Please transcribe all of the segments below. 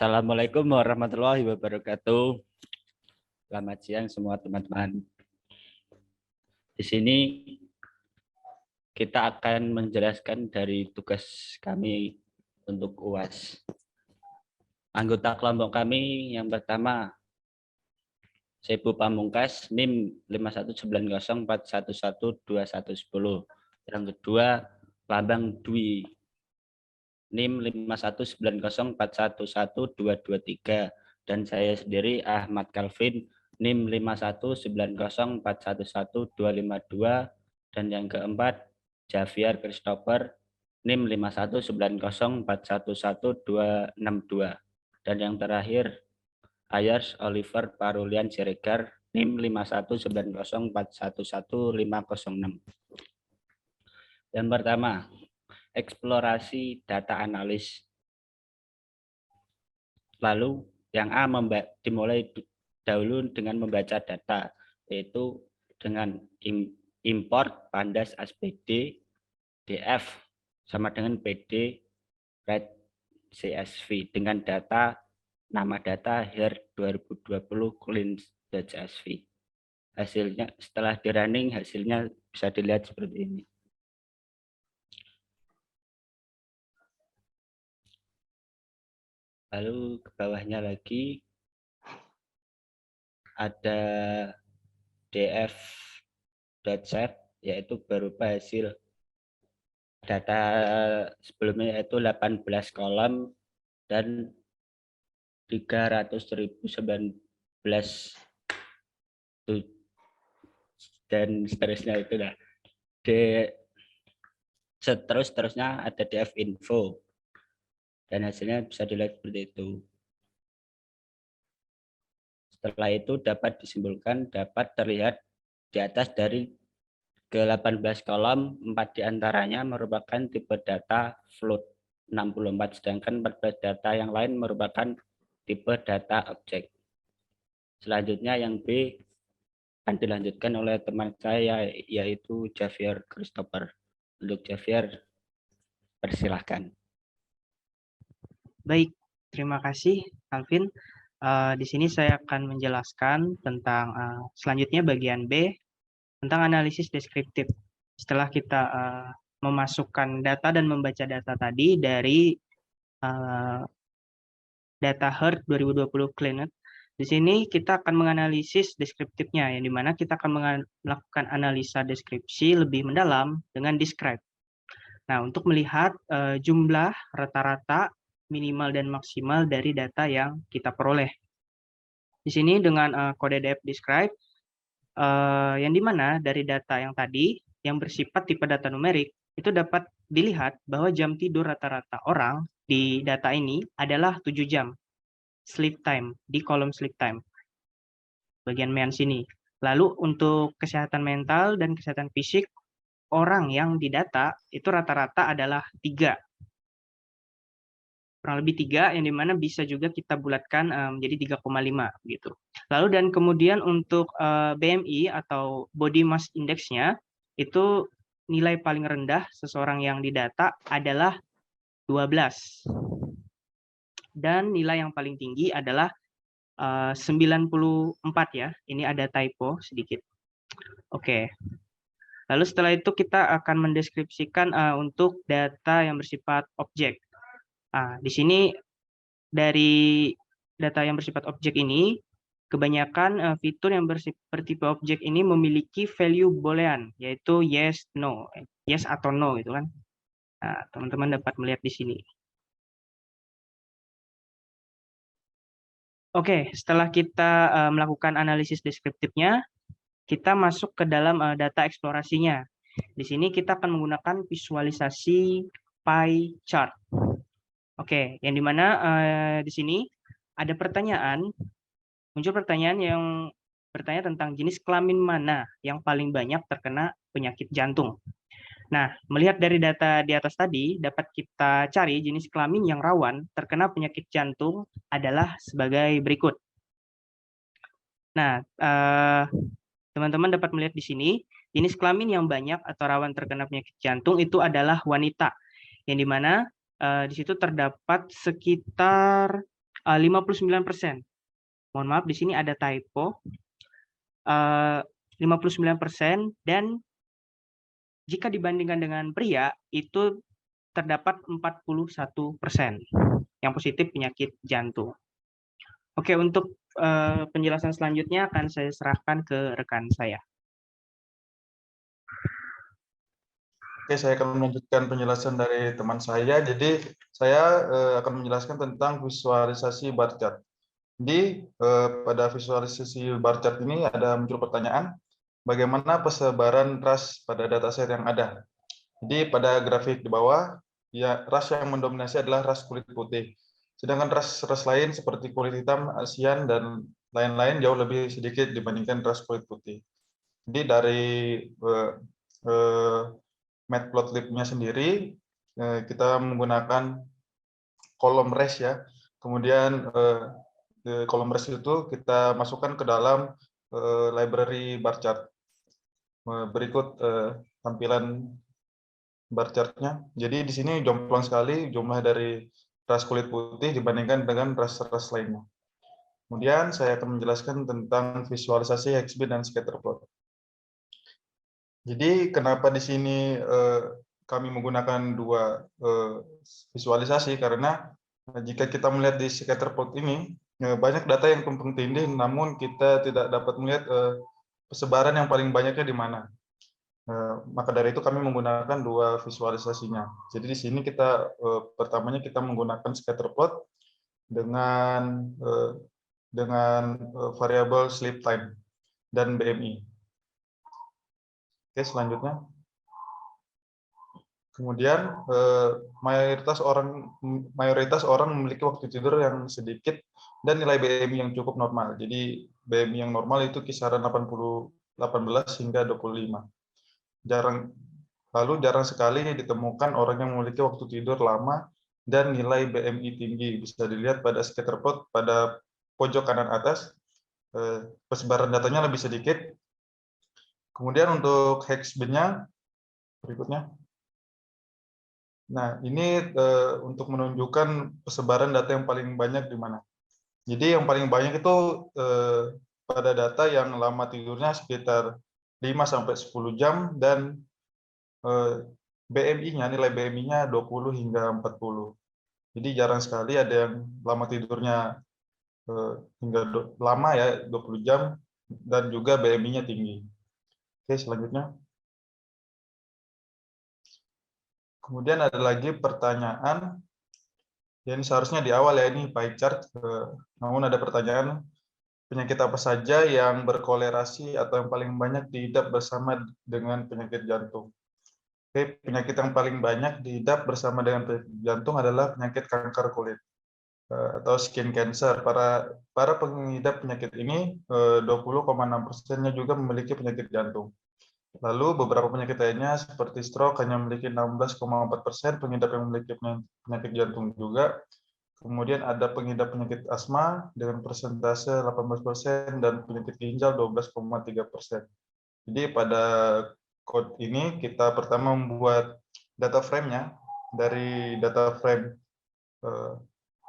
Assalamualaikum warahmatullahi wabarakatuh. Selamat siang semua teman-teman. Di sini kita akan menjelaskan dari tugas kami untuk UAS. Anggota kelompok kami yang pertama, Sebu Pamungkas, NIM 5190411210. Yang kedua, Lambang Dwi, NIM 5190411223. Dan saya sendiri Ahmad Calvin, NIM 5190411252. Dan yang keempat, Javier Christopher, NIM 5190411262. Dan yang terakhir, Ayers Oliver Parulian Siregar, NIM 5190411506. Yang pertama, eksplorasi data analis. Lalu yang A dimulai dahulu dengan membaca data, yaitu dengan import pandas ASPD DF sama dengan PD red CSV dengan data nama data HER 2020 clean.csv. Hasilnya setelah di running, hasilnya bisa dilihat seperti ini. Lalu ke bawahnya lagi ada df.set, yaitu berupa hasil data sebelumnya, yaitu 18 kolom dan 300.019 dan seterusnya. Itu dah. Seterusnya ada df info dan hasilnya bisa dilihat seperti itu. Setelah itu dapat disimpulkan, dapat terlihat di atas dari ke-18 kolom, 4 diantaranya merupakan tipe data float 64, sedangkan 14 data yang lain merupakan tipe data objek. Selanjutnya yang B akan dilanjutkan oleh teman saya, yaitu Javier Christopher. Untuk Javier, persilahkan. Baik, terima kasih Alvin. Di sini saya akan menjelaskan tentang selanjutnya bagian B, tentang analisis deskriptif. Setelah kita memasukkan data dan membaca data tadi dari data HER 2020 Cleanup, di sini kita akan menganalisis deskriptifnya, yang dimana kita akan melakukan analisa deskripsi lebih mendalam dengan describe. Nah, untuk melihat jumlah rata-rata minimal dan maksimal dari data yang kita peroleh. Di sini dengan kode df describe, yang dimana dari data yang tadi, yang bersifat tipe data numerik, itu dapat dilihat bahwa jam tidur rata-rata orang di data ini adalah 7 jam sleep time, di kolom sleep time, bagian men sini. Lalu untuk kesehatan mental dan kesehatan fisik, orang yang didata itu rata-rata adalah 3. Kurang lebih 3, yang dimana bisa juga kita bulatkan menjadi 3,5 gitu. Lalu dan kemudian untuk BMI atau body mass index-nya itu nilai paling rendah seseorang yang didata adalah 12. Dan nilai yang paling tinggi adalah 94 ya. Ini ada typo sedikit. Oke. Lalu setelah itu kita akan mendeskripsikan untuk data yang bersifat objek. Di sini dari data yang bersifat objek ini, kebanyakan fitur yang bertipe objek ini memiliki value boolean, yaitu yes, no, yes atau no gitu kan. Nah, teman-teman dapat melihat di sini. Oke, setelah kita melakukan analisis deskriptifnya, kita masuk ke dalam data eksplorasinya. Di sini kita akan menggunakan visualisasi pie chart. Oke, yang dimana di sini ada muncul pertanyaan yang bertanya tentang jenis kelamin mana yang paling banyak terkena penyakit jantung. Nah, melihat dari data di atas tadi, dapat kita cari jenis kelamin yang rawan terkena penyakit jantung adalah sebagai berikut. Nah, teman-teman dapat melihat di sini, jenis kelamin yang banyak atau rawan terkena penyakit jantung itu adalah wanita, yang dimana di situ terdapat sekitar 59%. Mohon maaf, di sini ada typo. 59%, dan jika dibandingkan dengan pria itu terdapat 41% yang positif penyakit jantung. Oke, untuk penjelasan selanjutnya akan saya serahkan ke rekan saya. Oke, saya akan melanjutkan penjelasan dari teman saya. Jadi, saya akan menjelaskan tentang visualisasi bar chart. Jadi, pada visualisasi bar chart ini ada muncul pertanyaan, bagaimana persebaran ras pada dataset yang ada? Jadi, pada grafik di bawah, ya ras yang mendominasi adalah ras kulit putih. Sedangkan ras-ras lain seperti kulit hitam, Asian, dan lain-lain jauh lebih sedikit dibandingkan ras kulit putih. Jadi, dari matplotlib-nya sendiri kita menggunakan kolom res ya. Kemudian kolom res itu kita masukkan ke dalam library bar chart. Berikut tampilan bar chart-nya. Jadi di sini jomplang sekali jumlah dari ras kulit putih dibandingkan dengan ras-ras lainnya. Kemudian saya akan menjelaskan tentang visualisasi Hexbin dan scatterplot. Jadi kenapa di sini kami menggunakan dua visualisasi, karena jika kita melihat di scatterplot ini banyak data yang tumpang tindih, namun kita tidak dapat melihat persebaran yang paling banyaknya di mana. Maka dari itu kami menggunakan dua visualisasinya. Jadi di sini kita pertamanya kita menggunakan scatterplot dengan variabel sleep time dan BMI. Oke, selanjutnya. Kemudian mayoritas orang memiliki waktu tidur yang sedikit dan nilai BMI yang cukup normal. Jadi BMI yang normal itu kisaran 18 hingga 25. Jarang sekali ditemukan orang yang memiliki waktu tidur lama dan nilai BMI tinggi. Bisa dilihat pada scatterplot pada pojok kanan atas, persebaran datanya lebih sedikit. Kemudian untuk Hexbin-nya berikutnya. Nah, ini untuk menunjukkan persebaran data yang paling banyak di mana. Jadi yang paling banyak itu pada data yang lama tidurnya sekitar 5-10 jam dan BMI-nya, nilai BMI-nya 20 hingga 40. Jadi jarang sekali ada yang lama tidurnya hingga lama ya, 20 jam, dan juga BMI-nya tinggi. Oke, selanjutnya. Kemudian ada lagi pertanyaan, ya ini seharusnya di awal ya, ini pie chart, namun ada pertanyaan, penyakit apa saja yang berkolerasi atau yang paling banyak diidap bersama dengan penyakit jantung? Oke, penyakit yang paling banyak diidap bersama dengan penyakit jantung adalah penyakit kanker kulit atau skin cancer. Para pengidap penyakit ini 20,6%-nya juga memiliki penyakit jantung. Lalu beberapa penyakit lainnya seperti stroke hanya memiliki 16,4% pengidap yang memiliki penyakit jantung juga. Kemudian ada pengidap penyakit asma dengan persentase 18% dan penyakit ginjal 12,3%. Jadi pada code ini kita pertama membuat data frame-nya dari data frame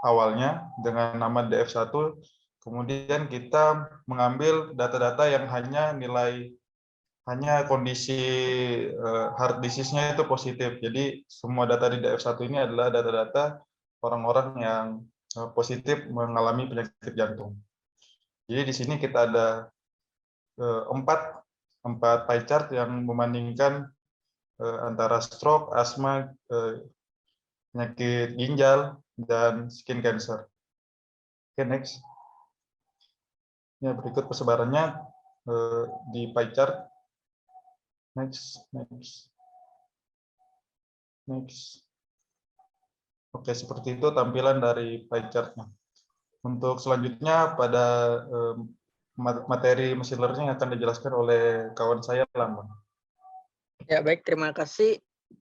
awalnya dengan nama df1. Kemudian kita mengambil data-data yang hanya kondisi heart disease-nya itu positif. Jadi semua data di df1 ini adalah data-data orang-orang yang positif mengalami penyakit jantung. Jadi di sini kita ada empat pie chart yang membandingkan antara stroke, asma, penyakit ginjal, dan skin cancer. Oke, next. Ya, berikut persebarannya di pie chart. Next. Oke, seperti itu tampilan dari pie chart-nya. Untuk selanjutnya pada materi machine learning akan dijelaskan oleh kawan saya, Lambang. Ya, baik. Terima kasih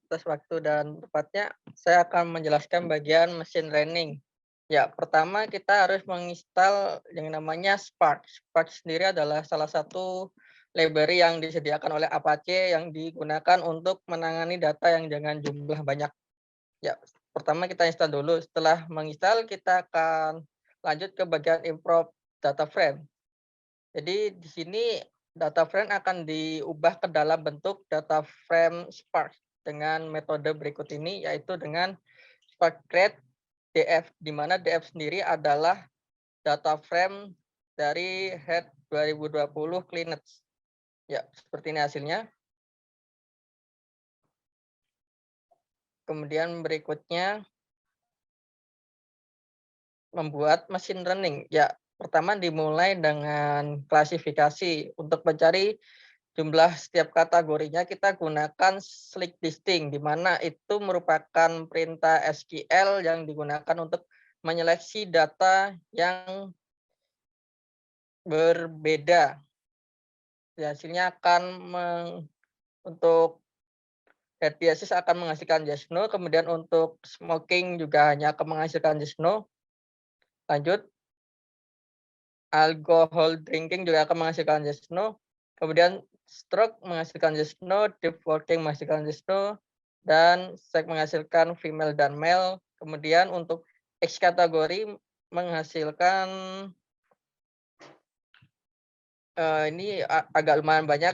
atas waktu dan tempatnya. Saya akan menjelaskan bagian machine learning. Ya, pertama kita harus menginstal yang namanya Spark. Spark sendiri adalah salah satu library yang disediakan oleh Apache yang digunakan untuk menangani data yang dengan jumlah banyak. Ya, pertama kita install dulu. Setelah menginstal, kita akan lanjut ke bagian import data frame. Jadi di sini data frame akan diubah ke dalam bentuk data frame Spark dengan metode berikut ini, yaitu dengan Spark create DF, di mana DF sendiri adalah data frame dari head 2020 Cleanuts. Ya, seperti ini hasilnya. Kemudian berikutnya membuat mesin learning. Ya, pertama dimulai dengan klasifikasi. Untuk mencari jumlah setiap kategorinya kita gunakan slick listing, di mana itu merupakan perintah SQL yang digunakan untuk menyeleksi data yang berbeda. Hasilnya akan untuk head biasis akan menghasilkan yes no, kemudian untuk smoking juga hanya akan menghasilkan yes no. Lanjut, alcohol drinking juga akan menghasilkan yes no. Kemudian stroke menghasilkan yes no, deep working menghasilkan yes no, dan sex menghasilkan female dan male. Kemudian untuk X kategori menghasilkan ini agak lumayan banyak,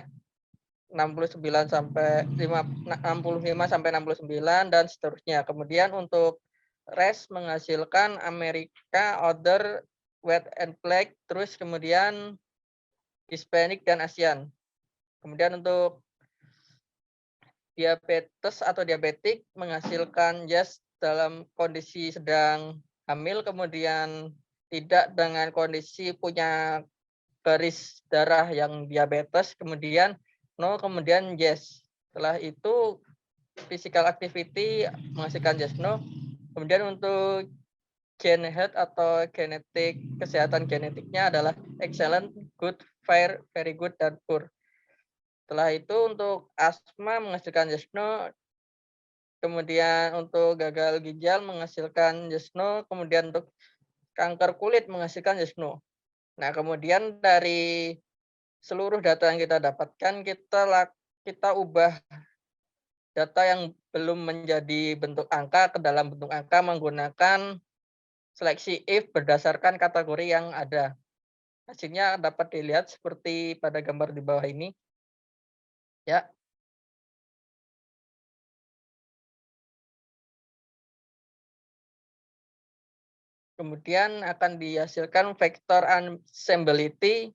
65 sampai 69 dan seterusnya. Kemudian untuk rest menghasilkan Amerika, Other, White and Black, terus kemudian Hispanic dan ASEAN. Kemudian untuk diabetes atau diabetik menghasilkan yes dalam kondisi sedang hamil, kemudian tidak dengan kondisi punya garis darah yang diabetes, kemudian no, kemudian yes. Setelah itu physical activity menghasilkan yes no. Kemudian untuk gen health atau genetik, kesehatan genetiknya adalah excellent, good, fair, very good, dan poor. Setelah itu untuk asma menghasilkan yes no. Kemudian untuk gagal ginjal menghasilkan yes no. Kemudian untuk kanker kulit menghasilkan yes no. Nah, kemudian dari seluruh data yang kita dapatkan, kita ubah data yang belum menjadi bentuk angka ke dalam bentuk angka menggunakan seleksi if berdasarkan kategori yang ada. Hasilnya dapat dilihat seperti pada gambar di bawah ini. Ya. Kemudian akan dihasilkan vektor assemblability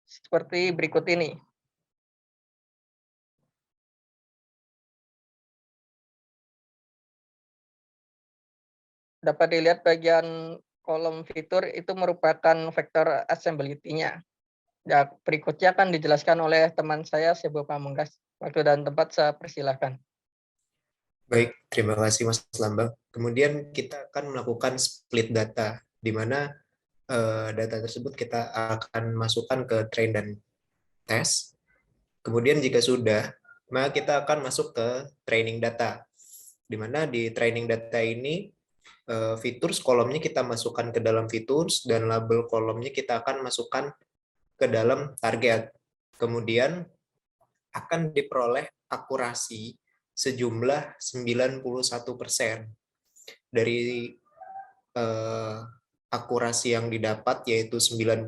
seperti berikut ini. Dapat dilihat bagian kolom fitur itu merupakan vektor assemblability-nya. Ya, berikutnya akan dijelaskan oleh teman saya, Sebo Pamungkas. Waktu dan tempat saya persilahkan. Baik, terima kasih Mas Lambang. Kemudian kita akan melakukan split data, di mana data tersebut kita akan masukkan ke train dan test. Kemudian jika sudah, maka kita akan masuk ke training data, di mana di training data ini features kolomnya kita masukkan ke dalam features, dan label kolomnya kita akan masukkan ke dalam target. Kemudian akan diperoleh akurasi sejumlah 91%. Dari akurasi yang didapat yaitu 91%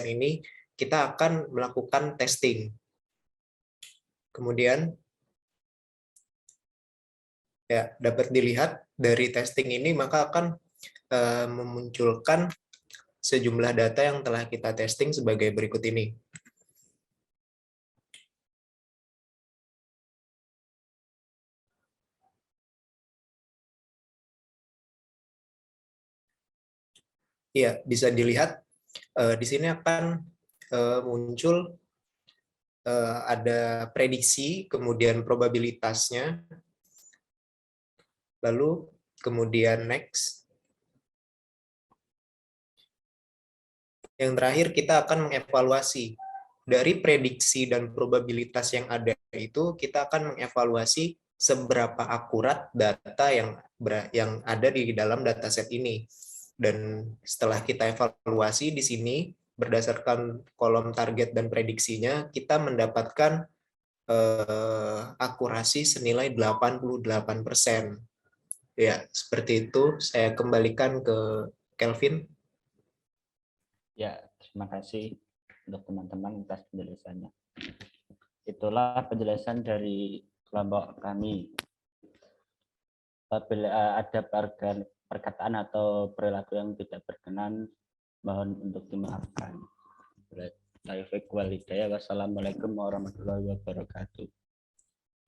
ini kita akan melakukan testing. Kemudian ya dapat dilihat dari testing ini maka akan memunculkan sejumlah data yang telah kita testing sebagai berikut ini. Ya, bisa dilihat di sini akan muncul ada prediksi, kemudian probabilitasnya, lalu kemudian next. Yang terakhir kita akan mengevaluasi dari prediksi dan probabilitas yang ada itu, kita akan mengevaluasi seberapa akurat data yang ada di dalam dataset ini. Dan setelah kita evaluasi di sini berdasarkan kolom target dan prediksinya, kita mendapatkan akurasi senilai 88%. Ya, seperti itu. Saya kembalikan ke Kelvin. Ya, terima kasih untuk teman-teman atas penjelasannya. Itulah penjelasan dari kelompok kami. Apabila ada perkataan atau perilaku yang tidak berkenan, mohon untuk dimaafkan. Wassalamualaikum warahmatullahi wabarakatuh.